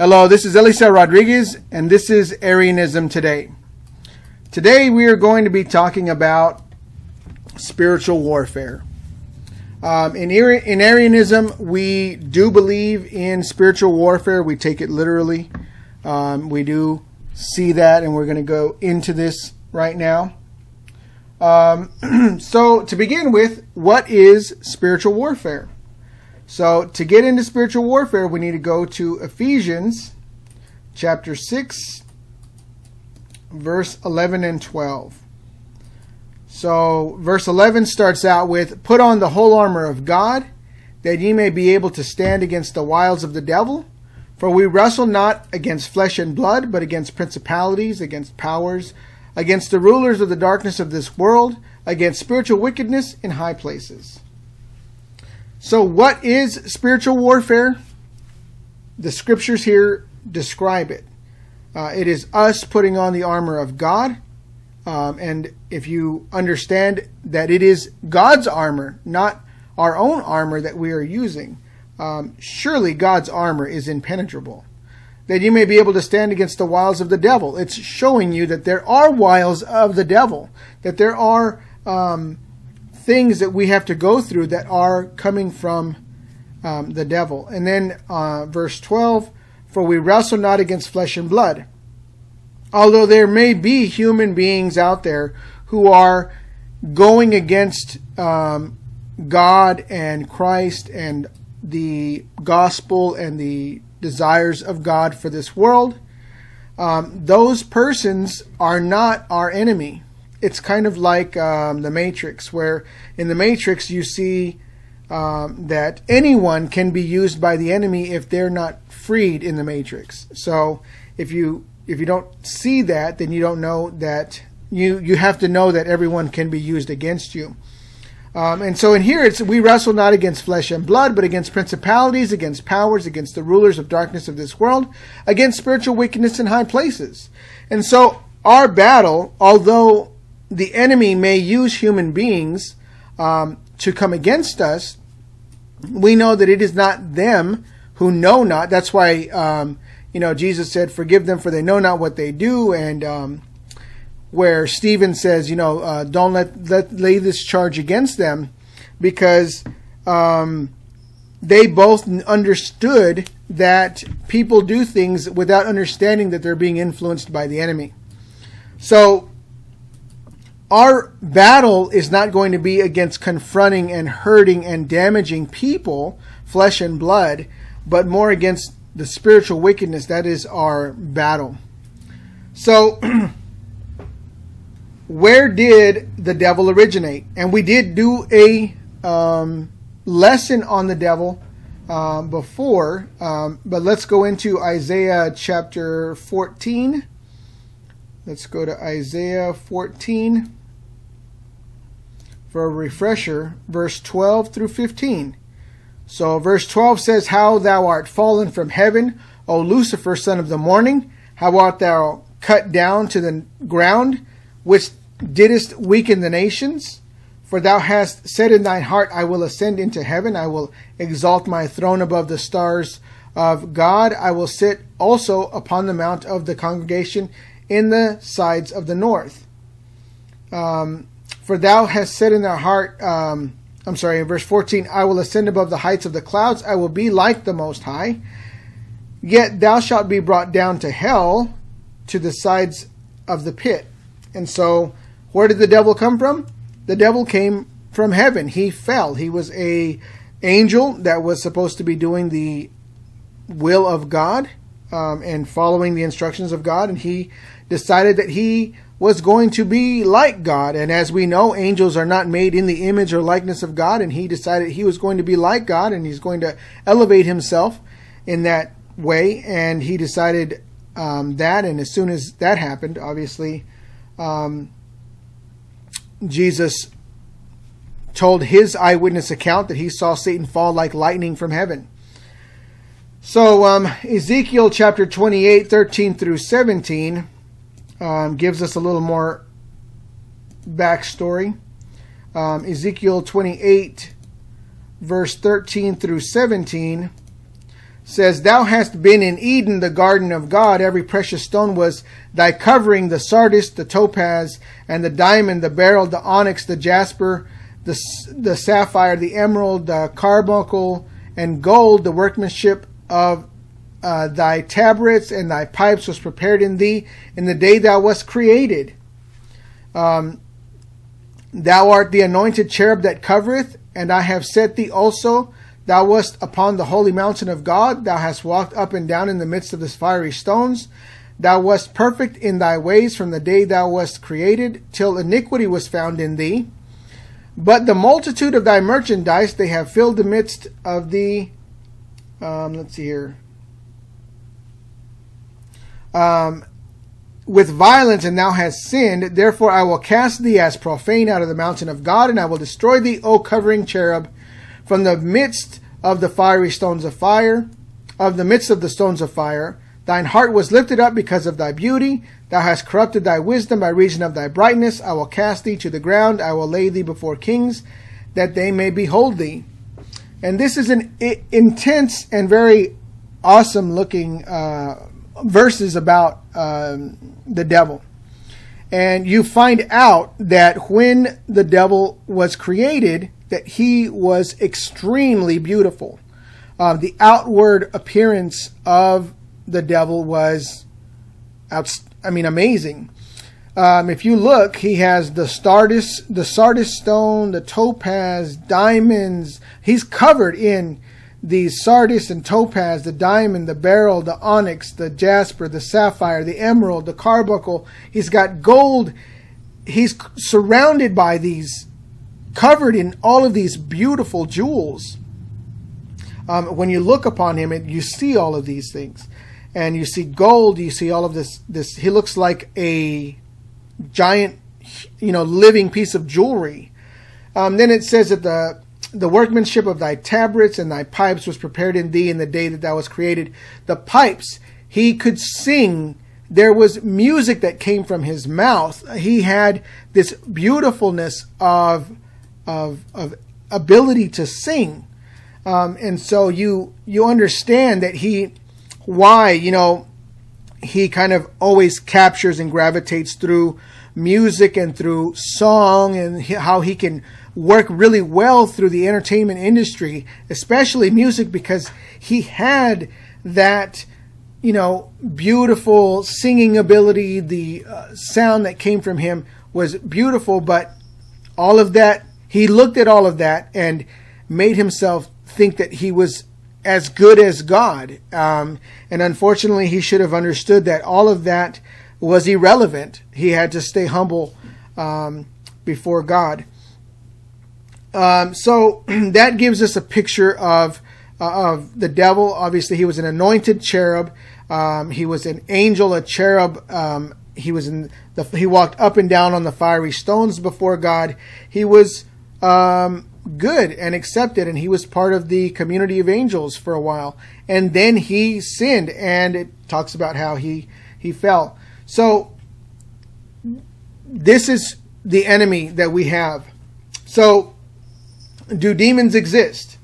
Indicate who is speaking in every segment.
Speaker 1: Hello, this is Elisa Rodriguez, and this is Arianism Today. Today we are going to be talking about spiritual warfare. In Arianism, we do believe in spiritual warfare. We take it literally. We do see that, and we're going to go into this right now. So to begin with, what is spiritual warfare? So to get into spiritual warfare, we need to go to Ephesians chapter 6, verse 11 and 12. So verse 11 starts out with, "Put on the whole armor of God, that ye may be able to stand against the wiles of the devil. For we wrestle not against flesh and blood, but against principalities, against powers, against the rulers of the darkness of this world, against spiritual wickedness in high places." So what is spiritual warfare? The scriptures here describe it. It is us putting on the armor of God. And if you understand that it is God's armor, not our own armor that we are using, surely God's armor is impenetrable. That you may be able to stand against the wiles of the devil. It's showing you that there are wiles of the devil, that there are things that we have to go through that are coming from the devil. And then verse 12, "For we wrestle not against flesh and blood." Although there may be human beings out there who are going against God and Christ and the gospel and the desires of God for this world, those persons are not our enemy. It's kind of like the Matrix, where in the Matrix you see that anyone can be used by the enemy if they're not freed in the Matrix. So if you don't see that, then you don't know that you have to know that everyone can be used against you. And so in here, we wrestle not against flesh and blood, but against principalities, against powers, against the rulers of darkness of this world, against spiritual wickedness in high places. And so our battle, although the enemy may use human beings to come against us, we know that it is not them who know not. That's why Jesus said, "Forgive them, for they know not what they do." And where Stephen says, don't lay this charge against them, because they both understood that people do things without understanding that they're being influenced by the enemy. So our battle is not going to be against confronting and hurting and damaging people, flesh and blood, but more against the spiritual wickedness. That is our battle. So where did the devil originate? And we did do a lesson on the devil before, but let's go into Isaiah chapter 14. Let's go to Isaiah 14 for a refresher, verse 12 through 15. So verse 12 says, "How thou art fallen from heaven, O Lucifer, son of the morning! How art thou cut down to the ground, which didst weaken the nations? For thou hast said in thine heart, I will ascend into heaven. I will exalt my throne above the stars of God. I will sit also upon the mount of the congregation in the sides of the north. For thou hast said in thy heart," in verse 14, "I will ascend above the heights of the clouds. I will be like the Most High. Yet thou shalt be brought down to hell, to the sides of the pit." And so, where did the devil come from? The devil came from heaven. He fell. He was an angel that was supposed to be doing the will of God and following the instructions of God. And he decided that he was going to be like God. And as we know, angels are not made in the image or likeness of God. And he decided he was going to be like God, and he's going to elevate himself in that way. And he decided that. And as soon as that happened, obviously, Jesus told his eyewitness account that he saw Satan fall like lightning from heaven. So Ezekiel chapter 28, 13 through 17 gives us a little more backstory. Ezekiel 28, verse 13 through 17 says, Thou hast been in Eden, the garden of God. Every precious stone was thy covering, the sardius, the topaz, and the diamond, the beryl, the onyx, the jasper, the sapphire, the emerald, the carbuncle, and gold. The workmanship of thy tabrets and thy pipes was prepared in thee in the day thou wast created. Thou art the anointed cherub that covereth, and I have set thee also. Thou wast upon the holy mountain of God. Thou hast walked up and down in the midst of the fiery stones. Thou wast perfect in thy ways from the day thou wast created, till iniquity was found in thee. But the multitude of thy merchandise they have filled the midst of thee. Let's see here. With violence, and thou hast sinned. Therefore I will cast thee as profane out of the mountain of God, and I will destroy thee, O covering cherub, from the midst of the fiery stones of fire, of the midst of the stones of fire. Thine heart was lifted up because of thy beauty. Thou hast corrupted thy wisdom by reason of thy brightness. I will cast thee to the ground. I will lay thee before kings, that they may behold thee. And this is an intense and very awesome looking verses about the devil. And you find out that when the devil was created, that he was extremely beautiful. The outward appearance of the devil was amazing. If you look, he has the sardis stone, the topaz, diamonds. He's covered in these sardis and topaz, the diamond, the beryl, the onyx, the jasper, the sapphire, the emerald, the carbuncle. He's got gold. He's surrounded by these, covered in all of these beautiful jewels. When you look upon him, you see all of these things. And you see gold, you see all of this. He looks like a giant, living piece of jewelry. Then it says that the workmanship of thy tabrets and thy pipes was prepared in thee in the day that thou was created. The pipes, he could sing. There was music that came from his mouth. He had this beautifulness of ability to sing. And so you understand that he kind of always captures and gravitates through music and through song, and how he can work really well through the entertainment industry, especially music, because he had that, beautiful singing ability. The sound that came from him was beautiful, but all of that, he looked at all of that and made himself think that he was as good as God. And unfortunately, he should have understood that all of that was irrelevant. He had to stay humble before God. So that gives us a picture of the devil. Obviously, he was an anointed cherub. He was an angel, a cherub. He walked up and down on the fiery stones before God. He was good and accepted, and he was part of the community of angels for a while. And then he sinned, and it talks about how he fell. So this is the enemy that we have. So do demons exist?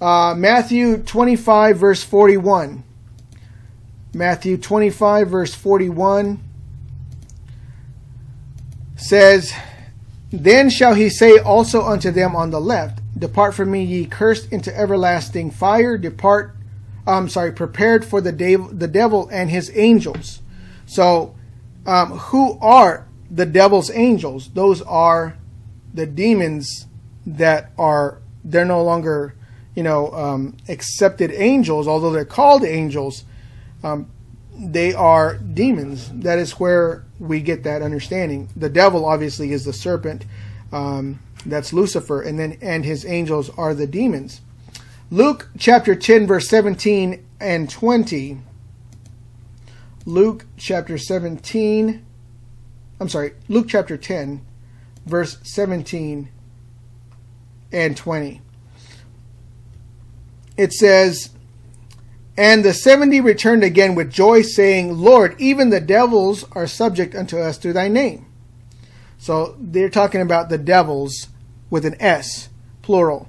Speaker 1: Matthew 25 verse 41. Matthew 25 verse 41 says, Then shall he say also unto them on the left, Depart from me, ye cursed, into everlasting fire, prepared for the devil and his angels. So, who are the devil's angels? Those are the demons they're no longer, accepted angels, although they're called angels. They are demons. That is where we get that understanding. The devil obviously is the serpent. That's Lucifer, and his angels are the demons. Luke chapter 10 verse 17 and 20. Luke chapter 10 verse 17 and 20. It says, And the 70 returned again with joy, saying, Lord, even the devils are subject unto us through thy name. So they're talking about the devils with an S, plural.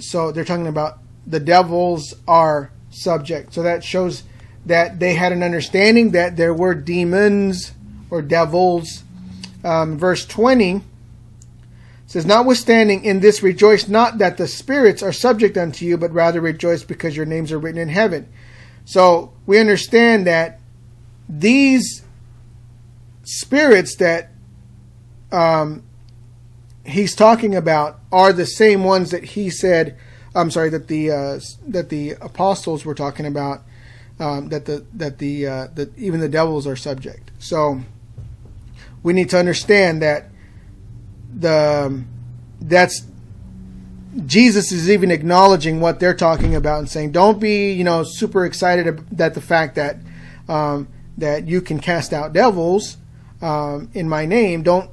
Speaker 1: So they're talking about the devils are subject. So that shows that they had an understanding that there were demons or devils. Verse 20 says, notwithstanding in this rejoice not that the spirits are subject unto you, but rather rejoice because your names are written in heaven. So we understand that these spirits that he's talking about are the same ones that he said, that the apostles were talking about, that even the devils are subject. So we need to understand that that's Jesus is even acknowledging what they're talking about and saying, don't be, super excited that the fact that that you can cast out devils in my name. Don't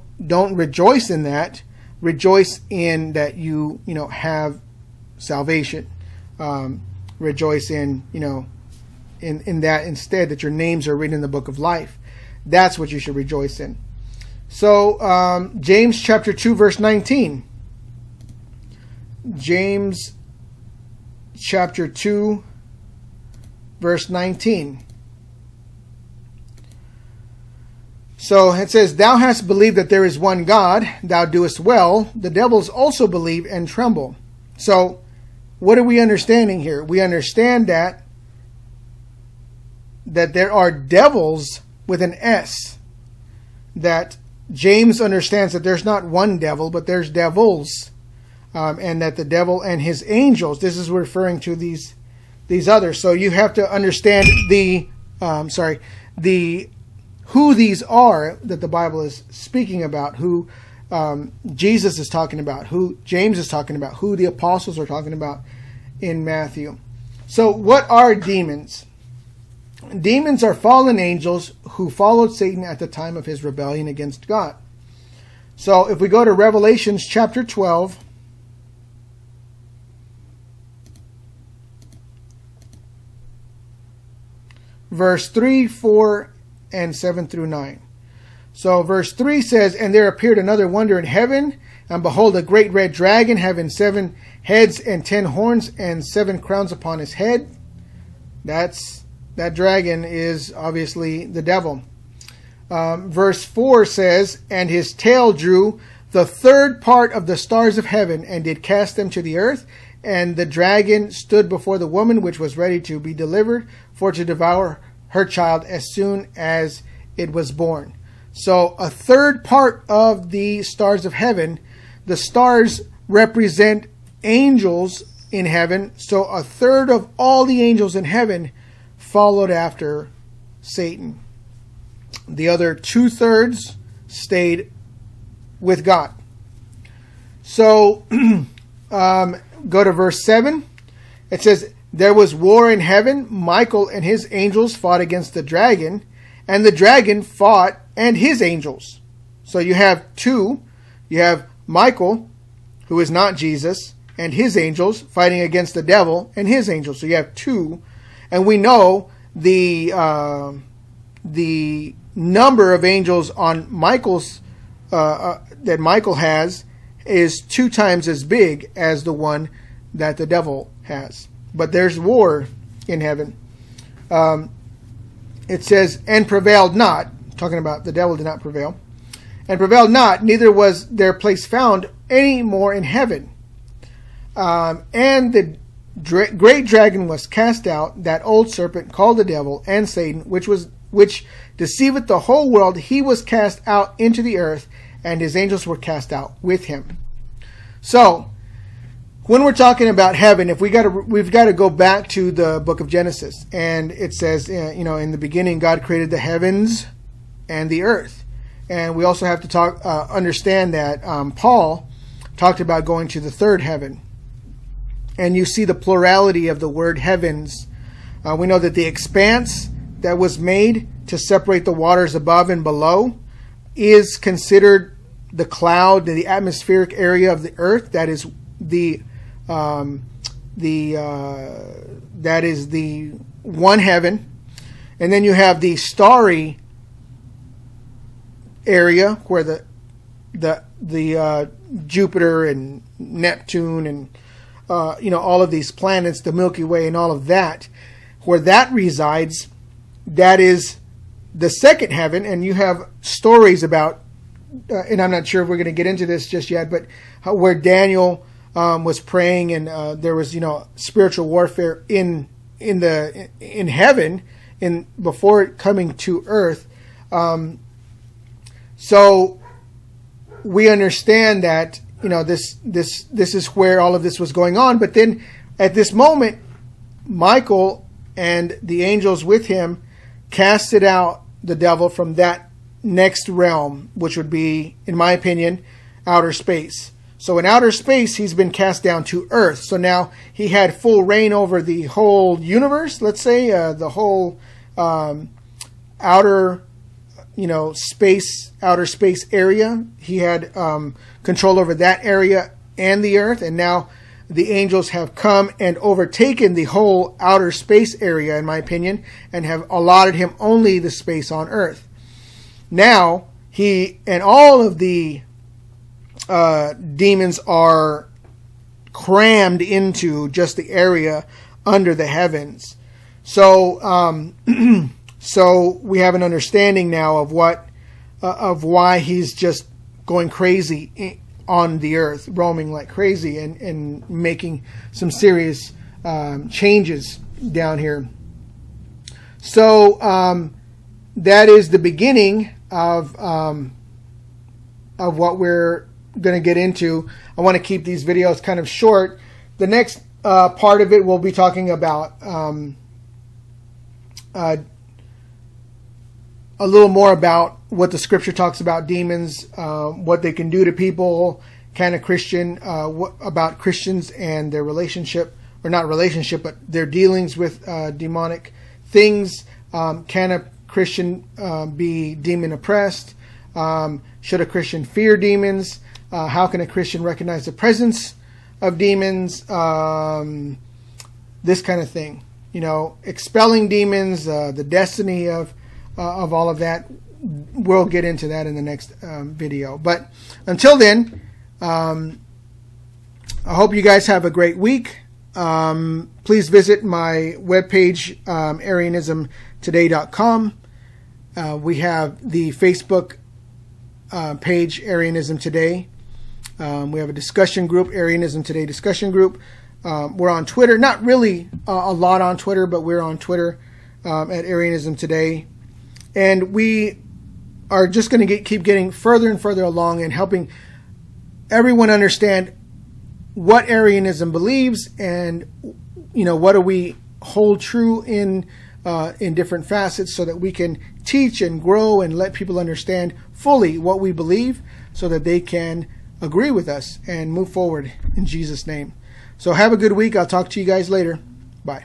Speaker 1: rejoice in that. Rejoice in that you have salvation. Rejoice in in that instead, that your names are written in the book of life. That's what you should rejoice in. So James chapter 2 verse 19. James chapter 2 verse 19. So it says, thou hast believed that there is one God, thou doest well. The devils also believe and tremble. So what are we understanding here? We understand that there are devils with an S. That James understands that there's not one devil, but there's devils. And that the devil and his angels, this is referring to these others. So you have to understand who these are that the Bible is speaking about, who Jesus is talking about, who James is talking about, who the apostles are talking about in Matthew. So what are demons? Demons are fallen angels who followed Satan at the time of his rebellion against God. So if we go to Revelations chapter 12, verse 3, 4, and 7 through 9. So verse 3 says, and there appeared another wonder in heaven, and behold, a great red dragon, having 7 heads and 10 horns, and 7 crowns upon his head. That dragon is obviously the devil. Verse 4 says, and his tail drew the third part of the stars of heaven, and did cast them to the earth. And the dragon stood before the woman, which was ready to be delivered, for to devour her child as soon as it was born. So a third part of the stars of heaven, the stars represent angels in heaven. So a third of all the angels in heaven followed after Satan. The other 2/3 stayed with God. So go to verse 7. It says, there was war in heaven. Michael and his angels fought against the dragon, and the dragon fought and his angels. So you have two. You have Michael, who is not Jesus, and his angels fighting against the devil and his angels. So you have two. And we know the number of angels on Michael's that Michael has is 2 times as big as the one that the devil has. But there's war in heaven. It says, and prevailed not, talking about the devil did not prevail, and prevailed not, neither was their place found any more in heaven. And the great dragon was cast out, that old serpent called the devil and Satan, which deceiveth the whole world. He was cast out into the earth, and his angels were cast out with him. So when we're talking about heaven, we've got to go back to the book of Genesis, and it says, in the beginning God created the heavens and the earth. And we also have to understand that Paul talked about going to the third heaven. And you see the plurality of the word heavens. We know that the expanse that was made to separate the waters above and below is considered the cloud, the atmospheric area of the earth. That is the one heaven. And then you have the starry area where the Jupiter and Neptune and all of these planets, the Milky Way and all of that, where that resides, that is the second heaven. And you have stories about, and I'm not sure if we're going to get into this just yet, but where Daniel was praying, and there was, spiritual warfare in heaven, before it coming to earth. So we understand that, this is where all of this was going on. But then at this moment, Michael and the angels with him casted out the devil from that next realm, which would be, in my opinion, outer space. So in outer space, he's been cast down to earth. So now he had full reign over the whole universe, let's say, the whole outer space area. He had control over that area and the earth. And now the angels have come and overtaken the whole outer space area, in my opinion, and have allotted him only the space on earth. Now, he and all of the demons are crammed into just the area under the heavens. So, so we have an understanding now of why he's just going crazy on the earth, roaming like crazy, and making some serious changes down here. So that is the beginning of what we're going to get into. I want to keep these videos kind of short. The next part of it, we'll be talking about a little more about what the scripture talks about demons, what they can do to people, kind of Christian, about Christians and their relationship, or not relationship, but their dealings with demonic things. Can a Christian be demon oppressed? Should a Christian fear demons? How can a Christian recognize the presence of demons? This kind of thing. Expelling demons, the destiny of all of that. We'll get into that in the next video. But until then, I hope you guys have a great week. Please visit my webpage, ArianismToday.com. We have the Facebook page, Arianism Today. We have a discussion group, Arianism Today discussion group. We're on Twitter, not really a lot on Twitter, but we're on Twitter at Arianism Today. And we are just going to keep getting further and further along and helping everyone understand what Arianism believes, and what do we hold true in different facets, so that we can teach and grow and let people understand fully what we believe, so that they can agree with us and move forward in Jesus' name. So have a good week. I'll talk to you guys later. Bye.